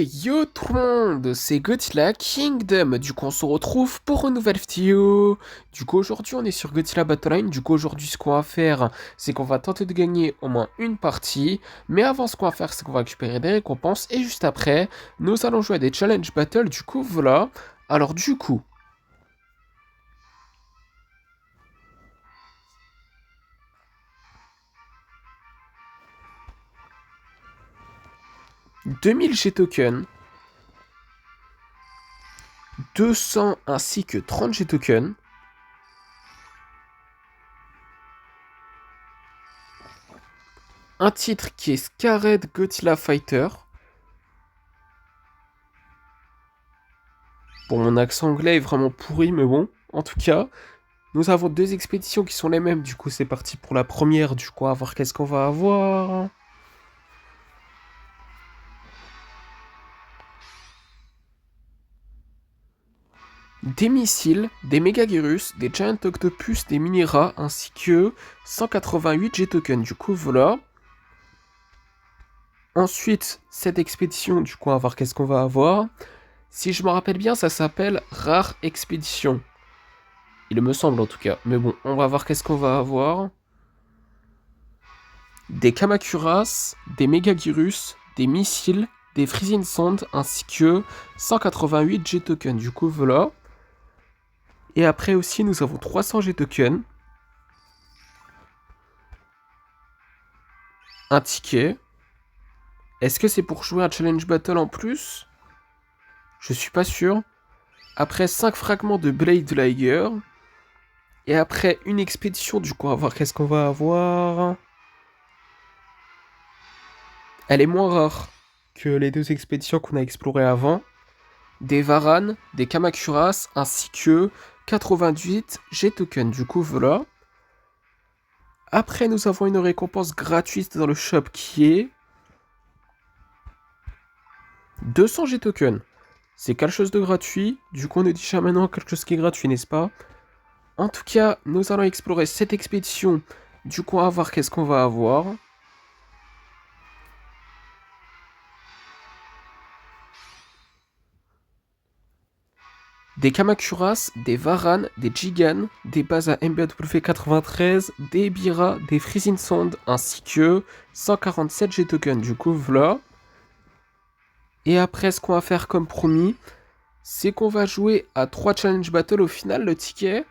Yo tout le monde, c'est Godzilla Kingdom. Du coup, on se retrouve pour une nouvelle vidéo. Du coup, aujourd'hui, on est sur Godzilla Battleline. Du coup, aujourd'hui, ce qu'on va faire, c'est qu'on va tenter de gagner au moins une partie. Mais avant, ce qu'on va faire, c'est qu'on va récupérer des récompenses. Et juste après, nous allons jouer à des challenge battles. Du coup, voilà. Alors, du coup, 2000 G-tokens, 200 ainsi que 30 G-tokens. Un titre qui est Scared Godzilla Fighter. Bon, mon accent anglais est vraiment pourri, mais bon, en tout cas, nous avons deux expéditions qui sont les mêmes. Du coup, c'est parti pour la première. Du coup, à voir qu'est-ce qu'on va avoir. Des missiles, des mégaguirus, des giant octopus, des mini-rats, ainsi que 188 G-tokens. Du coup, voilà. Ensuite, cette expédition, du coup, à voir qu'est-ce qu'on va avoir. Si je me rappelle bien, ça s'appelle Rare Expédition. Il me semble en tout cas. Mais bon, on va voir qu'est-ce qu'on va avoir. Des Kamacuras, des Megagirus, des missiles, des Freezing Sand, ainsi que 188 G-tokens. Du coup, voilà. Et après aussi, nous avons 300 G-tokens. Un ticket. Est-ce que c'est pour jouer un challenge battle en plus? Je suis pas sûr. Après 5 fragments de Blade Liger. Et après une expédition, du coup, on va voir qu'est-ce qu'on va avoir. Elle est moins rare que les deux expéditions qu'on a explorées avant. Des Varan, des Kamacuras, ainsi que 98 G-tokens. Du coup, voilà. Après, nous avons une récompense gratuite dans le shop qui est 200 G-tokens. C'est quelque chose de gratuit. Du coup, on nous dit déjà maintenant quelque chose qui est gratuit, n'est-ce pas? En tout cas, nous allons explorer cette expédition. Du coup, on va voir qu'est-ce qu'on va avoir. Des Kamacuras, des Varan, des Gigan, des bases à MBW93, des Bira, des Freezing Sand, ainsi que 147 G-tokens. Du coup, voilà. Et après, ce qu'on va faire comme promis, c'est qu'on va jouer à 3 challenge battle au final. Le ticket,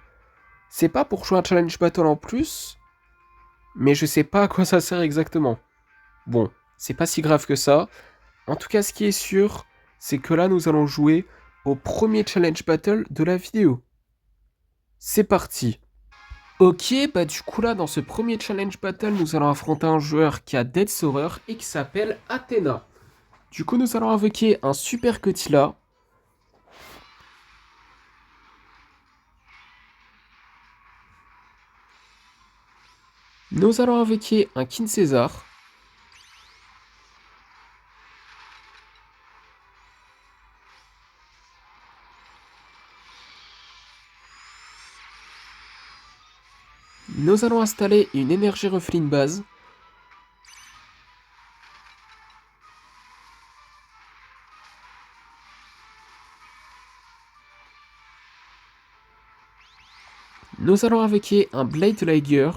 c'est pas pour jouer un challenge battle en plus, mais je sais pas à quoi ça sert exactement. Bon, c'est pas si grave que ça. En tout cas, ce qui est sûr, c'est que là, nous allons jouer au premier challenge battle de la vidéo. C'est parti. Ok, bah du coup là, dans ce premier challenge battle, nous allons affronter un joueur qui a Death's Horror et qui s'appelle Athena. Du coup, nous allons invoquer un Super Godzilla. Nous allons invoquer un King César. Nous allons installer une énergie Refline base. Nous allons invoquer un Blade Liger.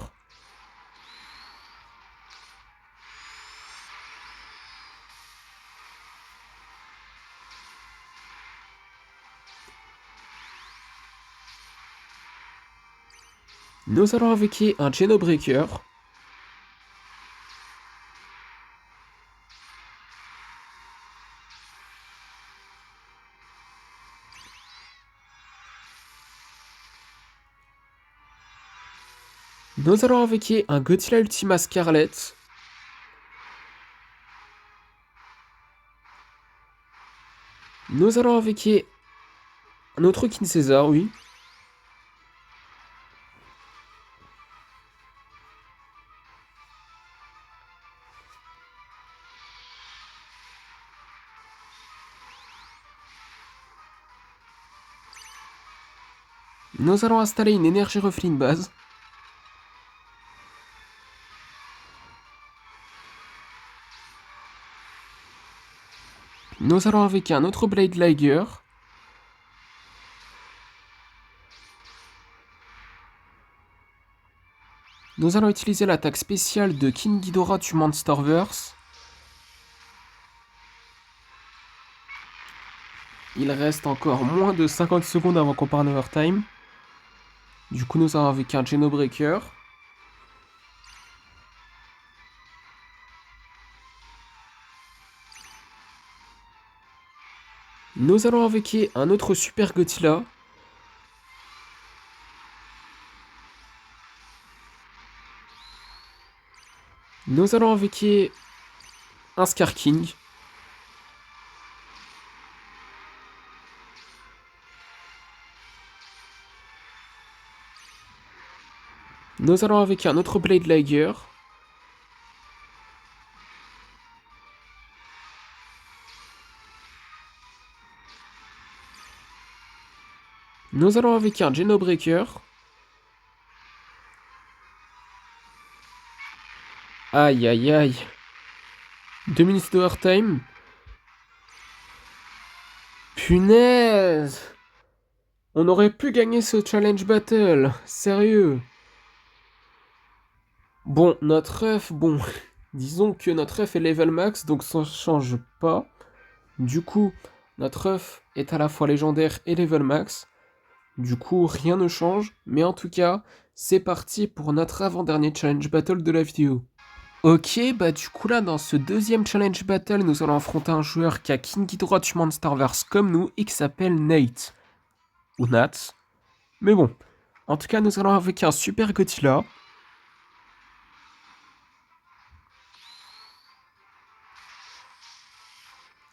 Nous allons invoquer un Genobreaker. Nous allons invoquer un Godzilla Ultima Scarlet. Nous allons invoquer un autre King César, oui. Nous allons installer une énergie Refline base. Nous allons avec un autre Blade Liger. Nous allons utiliser l'attaque spéciale de King Ghidorah du Monsterverse. Il reste encore moins de 50 secondes avant qu'on parte en overtime. Du coup, nous allons avec un Genobreaker. Nous allons invoquer un autre Super Godzilla. Nous allons invoquer un Scar King. Nous allons invoquer un autre Blade Liger. Nous allons invoquer un Genobreaker. Aïe aïe aïe. 2 minutes d'overtime. Punaise! On aurait pu gagner ce challenge battle. Sérieux. Bon, notre ref, bon. Disons que notre ref est level max, donc ça change pas. Du coup, notre ref est à la fois légendaire et level max. Du coup, rien ne change. Mais en tout cas, c'est parti pour notre avant-dernier challenge battle de la vidéo. Ok, bah du coup là, dans ce deuxième challenge battle, nous allons affronter un joueur qui a King Ghidorah du Monsterverse comme nous et qui s'appelle Nate. Ou Nats. Mais bon, en tout cas, nous allons avec un Super Godzilla.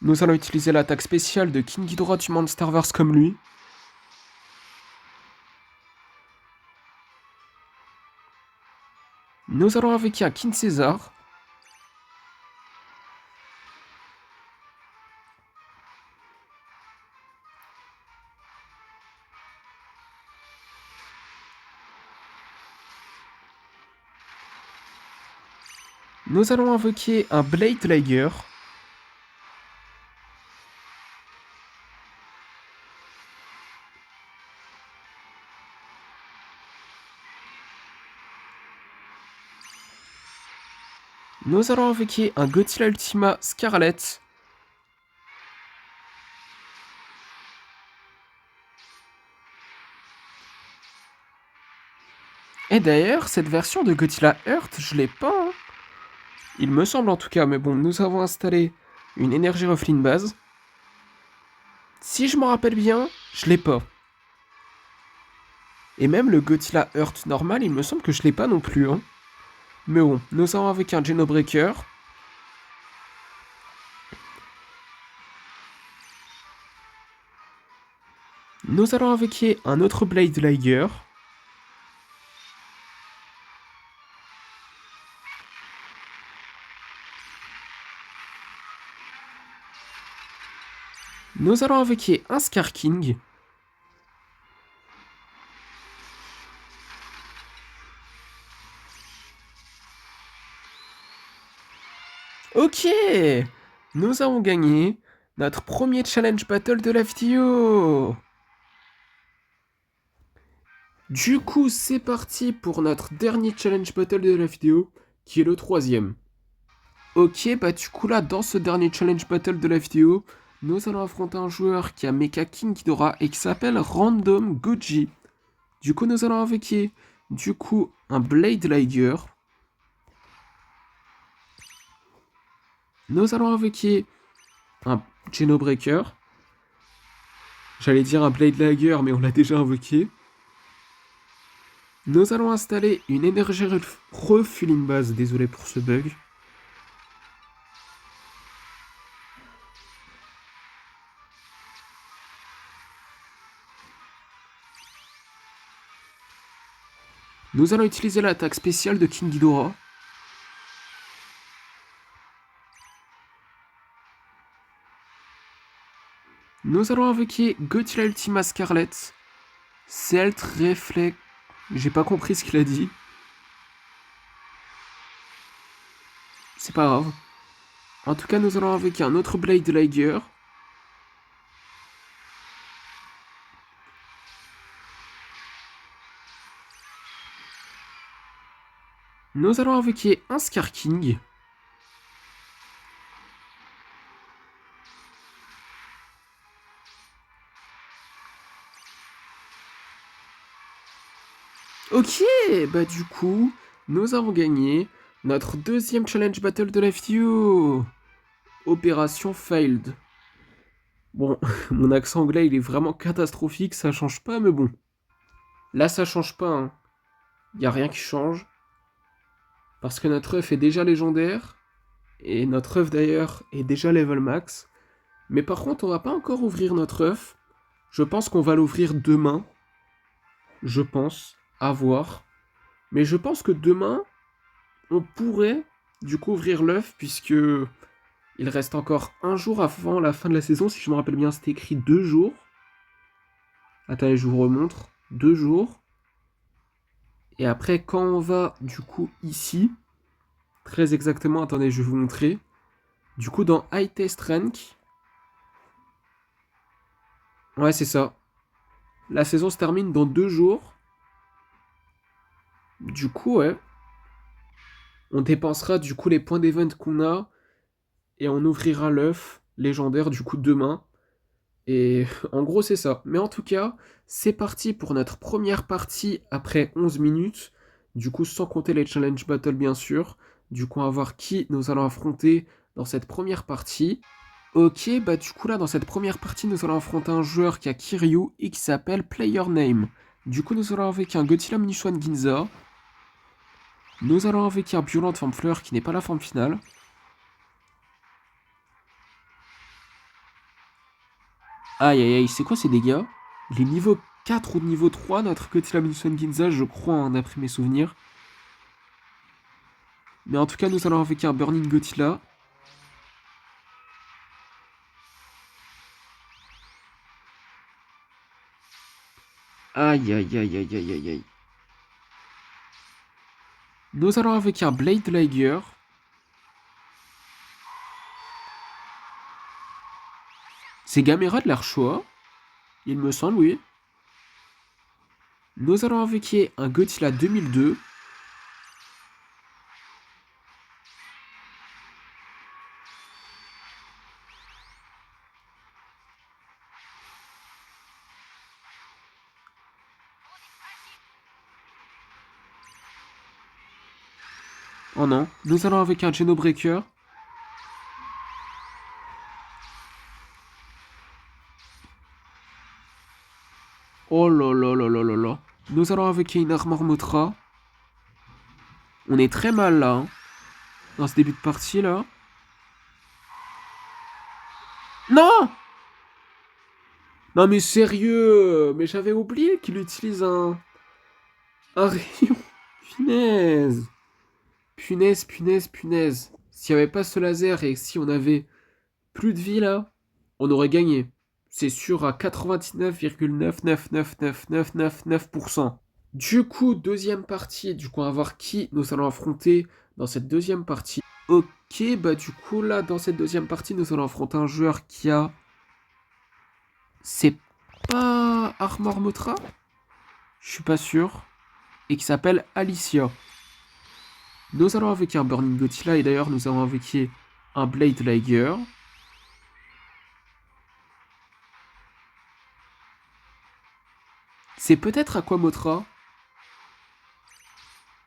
Nous allons utiliser l'attaque spéciale de King Ghidorah du Monsterverse comme lui. Nous allons avec un King Caesar. Nous allons invoquer un Blade Liger. Nous allons invoquer un Godzilla Ultima Scarlet. Et d'ailleurs, cette version de Godzilla Earth, je l'ai pas. Hein. Il me semble en tout cas, mais bon, nous avons installé une énergie Ruffling base. Si je me rappelle bien, je l'ai pas. Et même le Godzilla Earth normal, il me semble que je l'ai pas non plus. Hein. Mais bon, nous allons avec un Genobreaker. Nous allons invoquer un autre Blade Liger. Nous allons invoquer un Scar King. Ok! Nous avons gagné notre premier challenge battle de la vidéo. Du coup, c'est parti pour notre dernier challenge battle de la vidéo, qui est le troisième. Ok, bah du coup là, dans ce dernier challenge battle de la vidéo, nous allons affronter un joueur qui a Mecha King Ghidorah et qui s'appelle Random Goji. Du coup, nous allons invoquer, un Blade Liger. Nous allons invoquer un Genobreaker. J'allais dire un Blade Liger, mais on l'a déjà invoqué. Nous allons installer une énergie refueling base, désolé pour ce bug. Nous allons utiliser l'attaque spéciale de King Ghidorah. Nous allons invoquer Godzilla Ultima Scarlet. Celt Reflex. J'ai pas compris ce qu'il a dit. C'est pas grave. En tout cas, nous allons invoquer un autre Blade Liger. Nous allons invoquer un Skarking. Ok, bah du coup, nous avons gagné notre deuxième challenge battle de la vidéo. Opération failed. Bon, mon accent anglais il est vraiment catastrophique, ça change pas, mais bon. Là ça change pas, hein. Y a rien qui change. Parce que notre œuf est déjà légendaire. Et notre œuf d'ailleurs est déjà level max. Mais par contre, on va pas encore ouvrir notre œuf. Je pense qu'on va l'ouvrir demain. Je pense. À voir. Mais je pense que demain, on pourrait du coup ouvrir l'œuf puisque il reste encore un jour avant la fin de la saison. Si je me rappelle bien, c'était écrit 2 jours. Attendez, je vous remontre. 2 jours. Et après, quand on va du coup ici, très exactement, attendez, je vais vous montrer. Du coup, dans High Test Rank, ouais, c'est ça. La saison se termine dans 2 jours. Du coup, ouais. On dépensera du coup les points d'event qu'on a. Et on ouvrira l'œuf légendaire du coup demain. Et en gros, c'est ça. Mais en tout cas, c'est parti pour notre première partie après 11 minutes. Du coup, sans compter les challenge battles, bien sûr. Du coup, on va voir qui nous allons affronter dans cette première partie. Ok, bah du coup, là, dans cette première partie, nous allons affronter un joueur qui a Kiryu et qui s'appelle Player Name. Du coup, nous allons avec un Godzilla Minuswan Ginza. Nous allons avec un Violent Forme Fleur qui n'est pas la forme finale. Aïe aïe aïe, c'est quoi ces dégâts? Les niveaux 4 ou niveau 3, notre Godzilla Minuswan Ginza, je crois, hein, d'après mes souvenirs. Mais en tout cas, nous allons avec un Burning Godzilla. Aïe aïe aïe aïe aïe aïe aïe. Nous allons avec un Blade Liger. C'est Gamera de l'Archois. Il me semble, oui. Nous allons avec un Godzilla 2002. Oh non. Nous allons avec un Genobreaker. Oh là là là là là là. Nous allons avec une Armor Motra. On est très mal là, hein, dans ce début de partie là. Non! Non mais sérieux! Mais j'avais oublié qu'il utilise un rayon. Punaise! Punaise, punaise, punaise. S'il n'y avait pas ce laser et si on avait plus de vie là, on aurait gagné. C'est sûr à 99,9999999%. Du coup, deuxième partie. Du coup, on va voir qui nous allons affronter dans cette deuxième partie. Ok, bah du coup, là, dans cette deuxième partie, nous allons affronter un joueur qui a... C'est pas Armor Motra? Je suis pas sûr. Et qui s'appelle Alicia. Nous allons avec un Burning Godzilla et d'ailleurs nous allons avec un Blade Liger. C'est peut-être Aquamotra.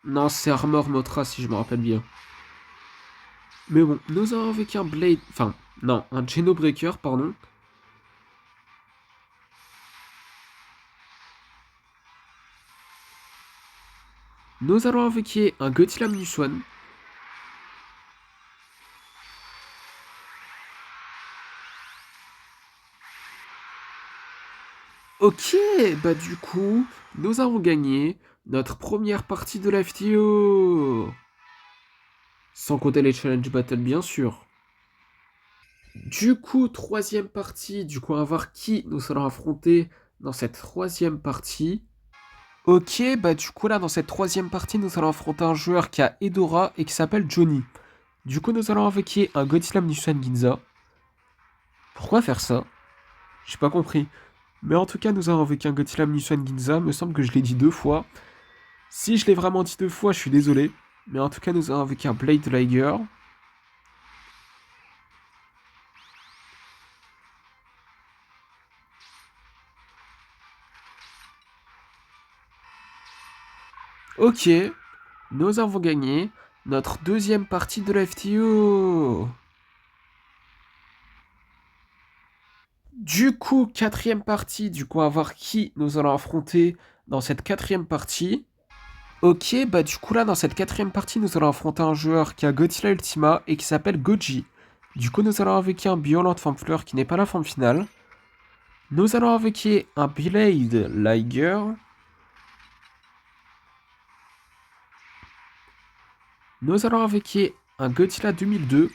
Non, c'est Armor Motra si je me rappelle bien. Mais bon, nous allons avec un Blade... Enfin, non, un Genobreaker, pardon. Nous allons avec un Godzilla Minuswan. Ok, bah du coup, nous avons gagné notre première partie de la vidéo. Sans compter les challenge battles, bien sûr. Du coup, troisième partie. Du coup, on va voir qui nous allons affronter dans cette troisième partie. Ok, bah du coup, là, dans cette troisième partie, nous allons affronter un joueur qui a Edora et qui s'appelle Johnny. Du coup, nous allons invoquer un Godzilla Minuswan Ginza. Pourquoi faire ça? J'ai pas compris. Mais en tout cas, nous allons invoquer un Godzilla Minuswan Ginza. Me semble que je l'ai dit 2 fois. Si je l'ai vraiment dit 2 fois, je suis désolé. Mais en tout cas, nous avons avec un Blade Liger. Ok, nous avons gagné notre deuxième partie de la FTO. Du coup, quatrième partie, du coup, à voir qui nous allons affronter dans cette quatrième partie. Ok, bah du coup là, dans cette quatrième partie, nous allons affronter un joueur qui a Godzilla Ultima et qui s'appelle Goji. Du coup, nous allons avec un Violent Femme Fleur qui n'est pas la forme finale. Nous allons avec un Blade Liger. Nous allons avec un Godzilla 2002.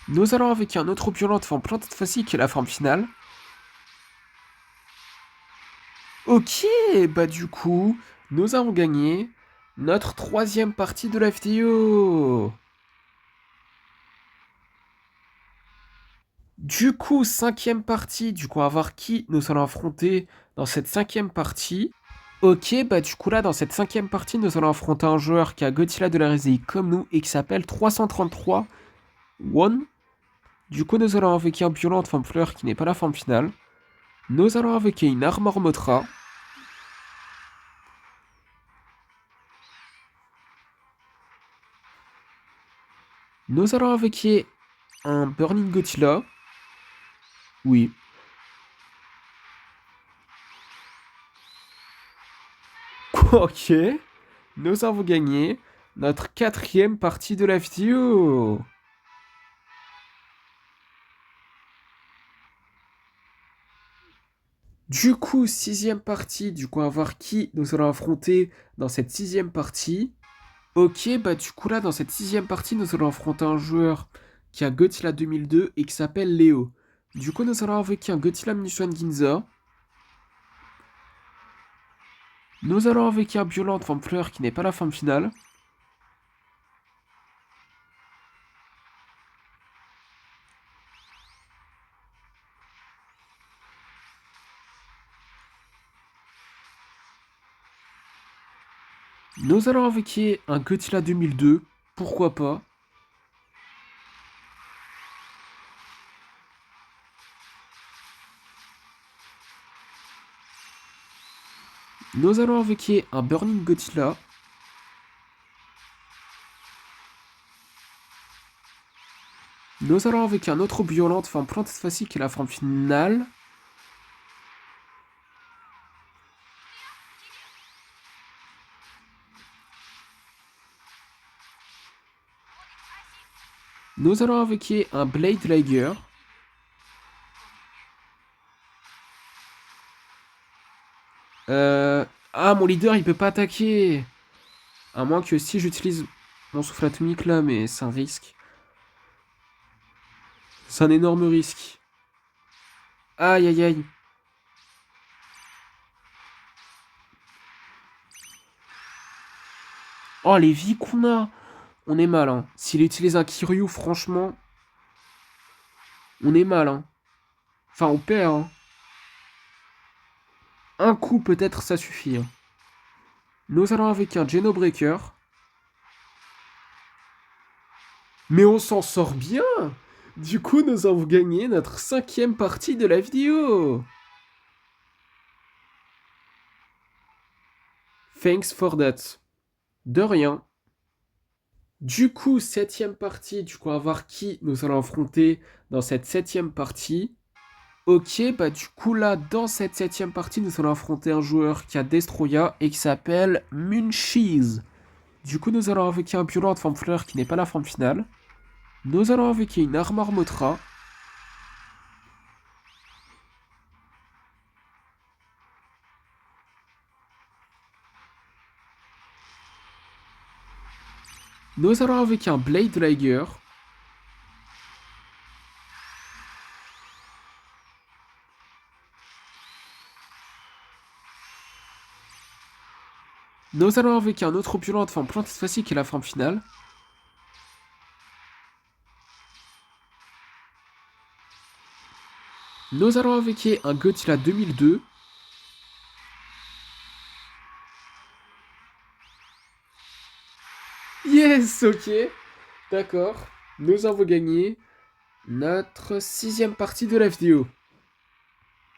Nous allons avec un autre Violent Femme Plante cette fois-ci qui est la forme finale. Ok, bah du coup, nous avons gagné notre troisième partie de la FTO. Du coup, cinquième partie, du coup, on va voir qui nous allons affronter dans cette cinquième partie. Ok, bah du coup là, dans cette cinquième partie, nous allons affronter un joueur qui a Godzilla de la Résie comme nous et qui s'appelle 333 One. Du coup, nous allons avec un Violent Femme Fleur qui n'est pas la forme finale. Nous allons avec une Armor Motra. Nous allons avec un Burning Godzilla. Oui. Ok. Nous avons gagné notre quatrième partie de la vidéo. Du coup, sixième partie, du coup, on va voir qui nous allons affronter dans cette sixième partie. Ok, bah du coup là, dans cette sixième partie, nous allons affronter un joueur qui a Godzilla 2002 et qui s'appelle Léo. Du coup, nous allons avec un Godzilla Munition Ginza. Nous allons avec un Violent Femme Fleur qui n'est pas la forme finale. Nous allons avec un Godzilla 2002, pourquoi pas. Nous allons avec un Burning Godzilla. Nous allons avec un autre Violent Femme Plante cette fois-ci qui est la forme finale. Nous allons avec un Blade Liger. Ah, mon leader, il peut pas attaquer. À moins que si j'utilise mon souffle atomique là, mais c'est un risque. C'est un énorme risque. Aïe, aïe, aïe. Oh, les vies qu'on a. On est mal, hein. S'il utilise un Kiryu, franchement, on est mal, hein. Enfin, on perd, hein. Un coup, peut-être, ça suffit, hein. Nous allons avec un Genobreaker. Mais on s'en sort bien. Du coup, nous avons gagné notre cinquième partie de la vidéo. Thanks for that. De rien. Du coup, septième partie, du coup, on va voir qui nous allons affronter dans cette septième partie. Ok, bah du coup là, dans cette septième partie, nous allons affronter un joueur qui a Destroya et qui s'appelle Munchies. Du coup, nous allons invoquer un Violent de forme fleur qui n'est pas la forme finale. Nous allons invoquer une Armor Motra. Nous allons invoquer un Blade Liger. Nous allons invoquer un autre Violent de forme plante cette fois-ci qui est la forme finale. Nous allons avec un Godzilla 2002. Yes, ok. D'accord. Nous avons gagné notre 6ème partie de la vidéo.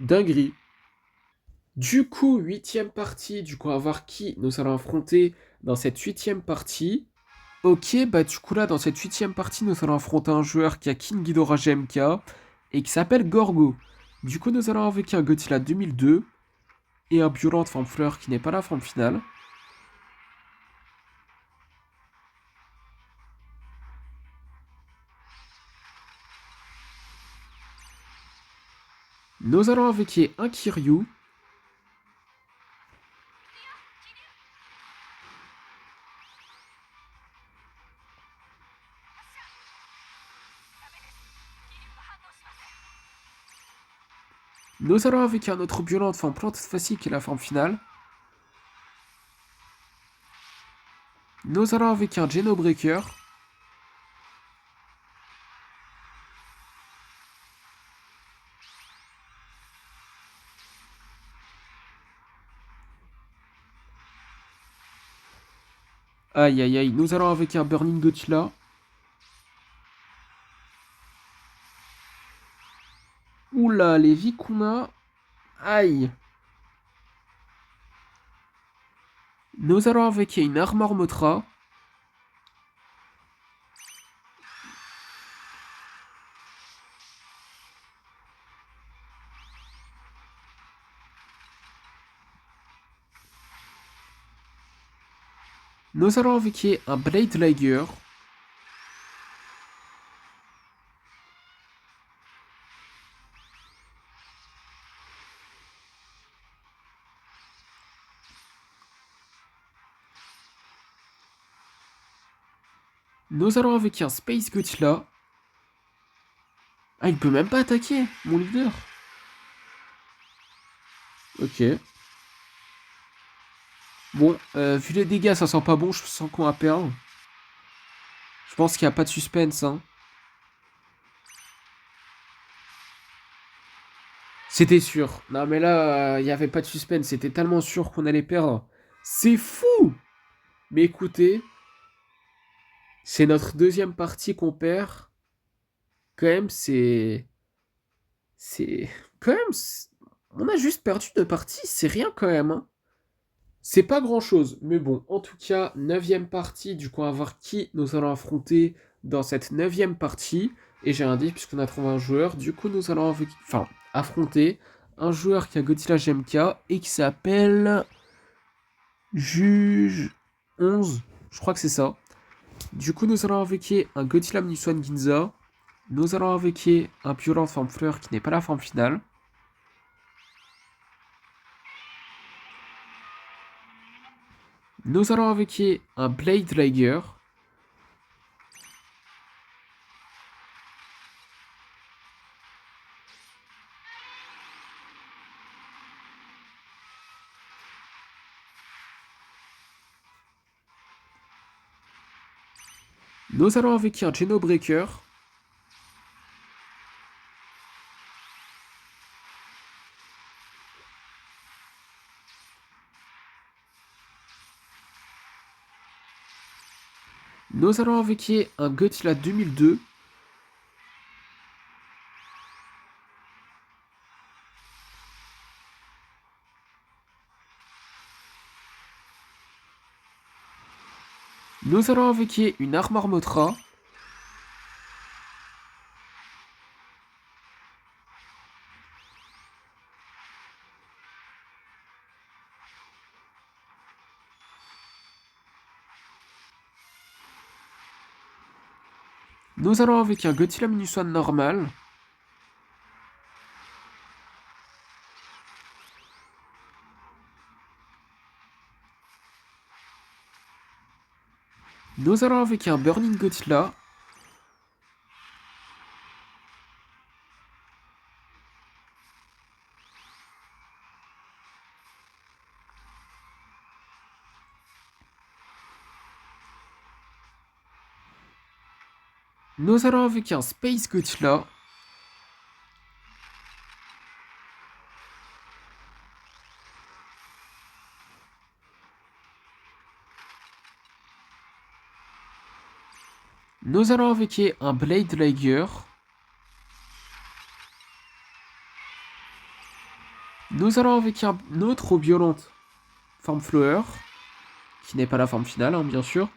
Dinguerie. Du coup, 8ème partie. Du coup, à voir qui nous allons affronter dans cette 8ème partie. Ok, bah du coup là, dans cette 8ème partie, nous allons affronter un joueur qui a King Ghidorah GMK et qui s'appelle Gorgo. Du coup, nous allons avec un Godzilla 2002 et un Violent forme fleur qui n'est pas la forme finale. Nous allons avec un Kiryu. Nous allons avec un autre Violent forme plante facile qui est la forme finale. Nous allons avec un Genobreaker. Aïe aïe aïe, nous allons avec un Burning Godzilla. Oula, les vies qu'on a. Aïe. Nous allons avec une Armor Motra. Nous allons avec un Blade Liger. Nous allons avec un Space Godzilla. Ah, il peut même pas attaquer, mon leader. Ok. Bon, vu les dégâts, ça sent pas bon, je sens qu'on va perdre. Je pense qu'il n'y a pas de suspense, hein. C'était sûr. Non, mais là, il n'y avait pas de suspense. C'était tellement sûr qu'on allait perdre. C'est fou! Mais écoutez, c'est notre deuxième partie qu'on perd. Quand même, c'est... C'est... Quand même, on a juste perdu deux parties. C'est rien quand même, hein. C'est pas grand-chose. Mais bon, en tout cas, neuvième partie. Du coup, on va voir qui nous allons affronter dans cette neuvième partie. Et j'ai un dit, puisqu'on a trouvé un joueur. Du coup, nous allons affronter un joueur qui a Godzilla GMK et qui s'appelle... Juge 11, je crois que c'est ça. Du coup, nous allons invoquer un Godzilla Minuswan Ginza. Nous allons invoquer un Violent forme fleur qui n'est pas la forme finale. Nous allons invoquer un Blade Liger. Nous allons invoquer un Genobreaker. Nous allons invoquer un Godzilla 2002. Nous allons invoquer une Armor Motra. Nous allons invoquer un Godzilla Minuswan normal. Nous allons invoquer un Burning Godzilla. Nous allons invoquer un Space Godzilla. Nous allons invoquer un Blade Liger. Nous allons invoquer un autre eau violente. Forme Flower. Qui n'est pas la forme finale, hein, bien sûr.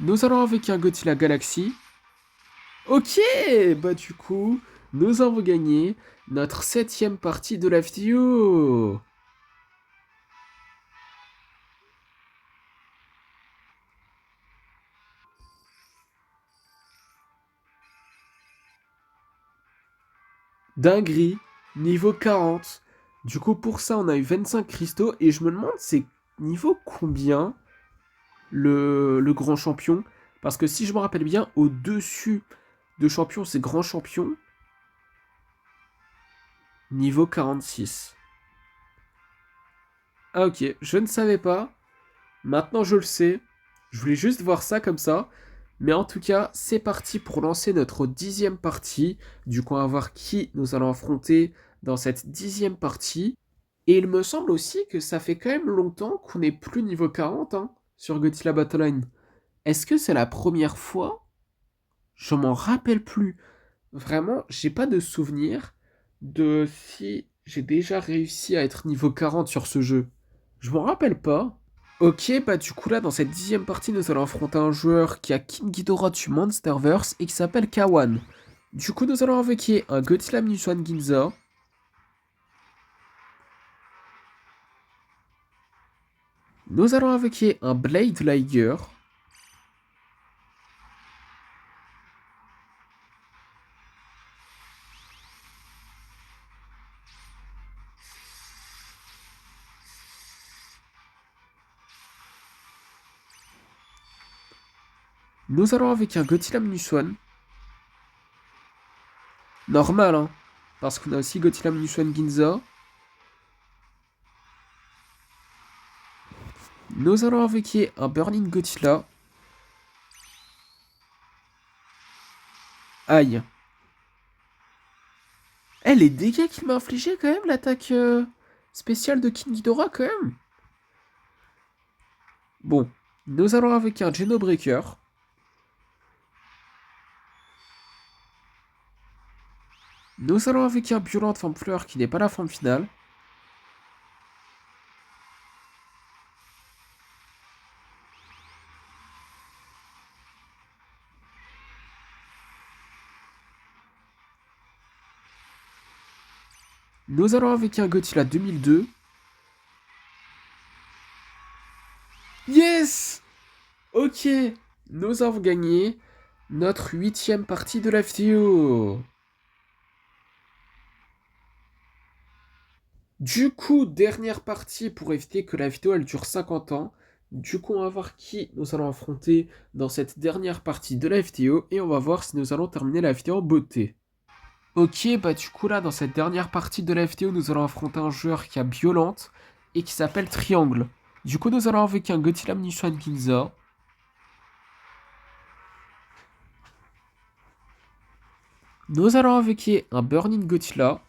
Nous allons invoquer un Godzilla Galaxy. Ok, bah du coup, nous avons gagné notre 7ème partie de la vidéo. Dinguerie, niveau 40. Du coup, pour ça, on a eu 25 cristaux. Et je me demande, c'est niveau combien le grand champion? Parce que si je me rappelle bien, au-dessus de champion, c'est grand champion. Niveau 46. Ah ok, je ne savais pas. Maintenant, je le sais. Je voulais juste voir ça comme ça. Mais en tout cas, c'est parti pour lancer notre 10ème partie. Du coup, on va voir qui nous allons affronter dans cette 10ème partie. Et il me semble aussi que ça fait quand même longtemps qu'on n'est plus niveau 40 hein, sur Godzilla Battle Line. Est-ce que c'est la première fois? Je m'en rappelle plus. Vraiment, j'ai pas de souvenir de si j'ai déjà réussi à être niveau 40 sur ce jeu. Je m'en rappelle pas. Ok, bah du coup là, dans cette 10ème partie, nous allons affronter un joueur qui a King Ghidorah du Monsterverse et qui s'appelle Kawan. Du coup, nous allons invoquer un Godzilla Minus One Ginza. Nous allons invoquer un Blade Liger. Nous allons invoquer un Godzilla Minus One. Normal, hein. Parce qu'on a aussi Godzilla Minus One Ginza. Nous allons invoquer un Burning Godzilla. Aïe. Eh, les dégâts qu'il m'a infligé quand même, l'attaque spéciale de King Ghidorah quand même. Bon, nous allons invoquer un Genobreaker. Nous allons invoquer un Violent Forme Fleur qui n'est pas la forme finale. Nous allons invoquer un Godzilla 2002. Yes! Ok, nous avons gagné notre 8ème partie de la vidéo. Du coup, dernière partie pour éviter que la vidéo elle dure 50 ans. Du coup, on va voir qui nous allons affronter dans cette dernière partie de la vidéo et on va voir si nous allons terminer la vidéo en beauté. Ok, bah du coup là, dans cette dernière partie de la vidéo, nous allons affronter un joueur qui a Violente et qui s'appelle Triangle. Du coup, nous allons avec un Godzilla Minushan Ginza. Nous allons avec un Burning Godzilla.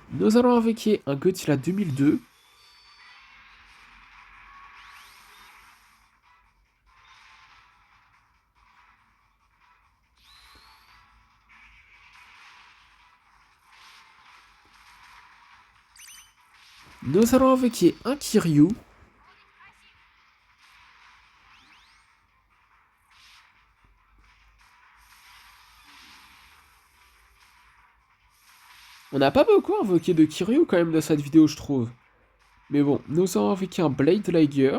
Nous allons avec un Godzilla 2002. Nous allons avec un Kiryu. On n'a pas beaucoup invoqué de Kiryu quand même dans cette vidéo, je trouve. Mais bon, nous allons avec un Blade Liger.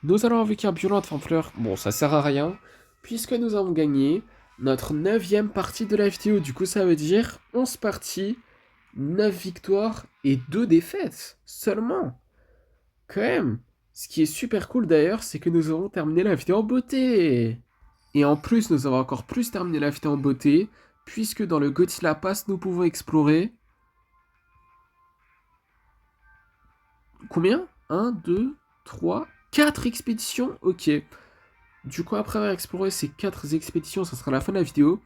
Nous allons avec un Violent Fanfleur. Bon, ça sert à rien, puisque nous avons gagné notre 9ème partie de la vidéo. Du coup, ça veut dire 11 parties, 9 victoires et 2 défaites seulement. Quand même. Ce qui est super cool d'ailleurs, c'est que nous avons terminé la vidéo en beauté. Et en plus, nous avons encore plus terminé la vidéo en beauté, puisque dans le Godzilla Pass, nous pouvons explorer Combien? 1, 2, 3, 4 expéditions? Ok. Du coup, après avoir exploré ces 4 expéditions, ça sera la fin de la vidéo.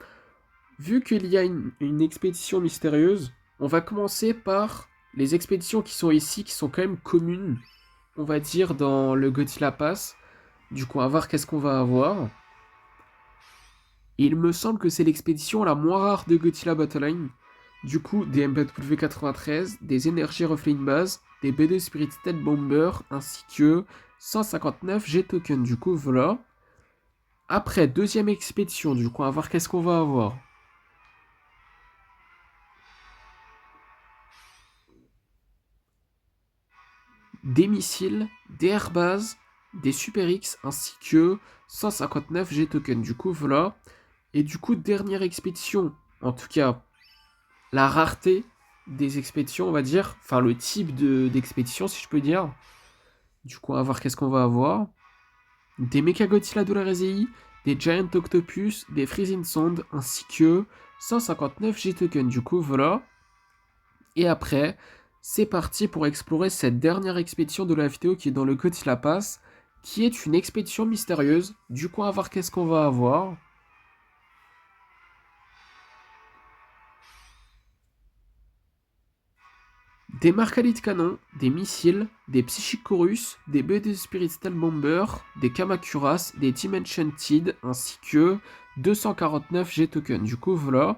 Vu qu'il y a une expédition mystérieuse, on va commencer par les expéditions qui sont ici, qui sont quand même communes, on va dire, dans le Godzilla Pass. Du coup, on va voir qu'est-ce qu'on va avoir. Et il me semble que c'est l'expédition la moins rare de Godzilla Battleline. Du coup, des MBW93, des énergies reflet une base, des BD Spirit Stealth Bomber, ainsi que 159 G-Token. Du coup, voilà. Après, deuxième expédition, du coup, on va voir qu'est-ce qu'on va avoir. Des missiles, des airbases, des Super X, ainsi que 159 G-Token. Du coup, voilà. Et du coup, dernière expédition, en tout cas, la rareté des expéditions, on va dire, enfin le type d'expédition, si je peux dire. Du coup, on va voir qu'est-ce qu'on va avoir. Des Mechagodzilla de la Rezei, des Giant Octopus, des Freezing Sound, ainsi que 159 G-Token. Du coup, voilà. Et après, c'est parti pour explorer cette dernière expédition de la vidéo qui est dans le Godzilla Pass, qui est une expédition mystérieuse. Du coup, on va voir qu'est-ce qu'on va avoir. Des Marcalites canons, des missiles, des Psychicorus, des BD Spirit Stealth Bomber, des Kamakuras, des Team Enchanted, ainsi que 249 G-Tokens. Du coup, voilà.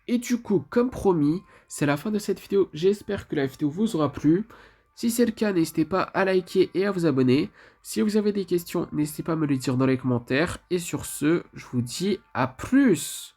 Et du coup, comme promis, c'est la fin de cette vidéo. J'espère que la vidéo vous aura plu. Si c'est le cas, n'hésitez pas à liker et à vous abonner. Si vous avez des questions, n'hésitez pas à me les dire dans les commentaires. Et sur ce, je vous dis à plus!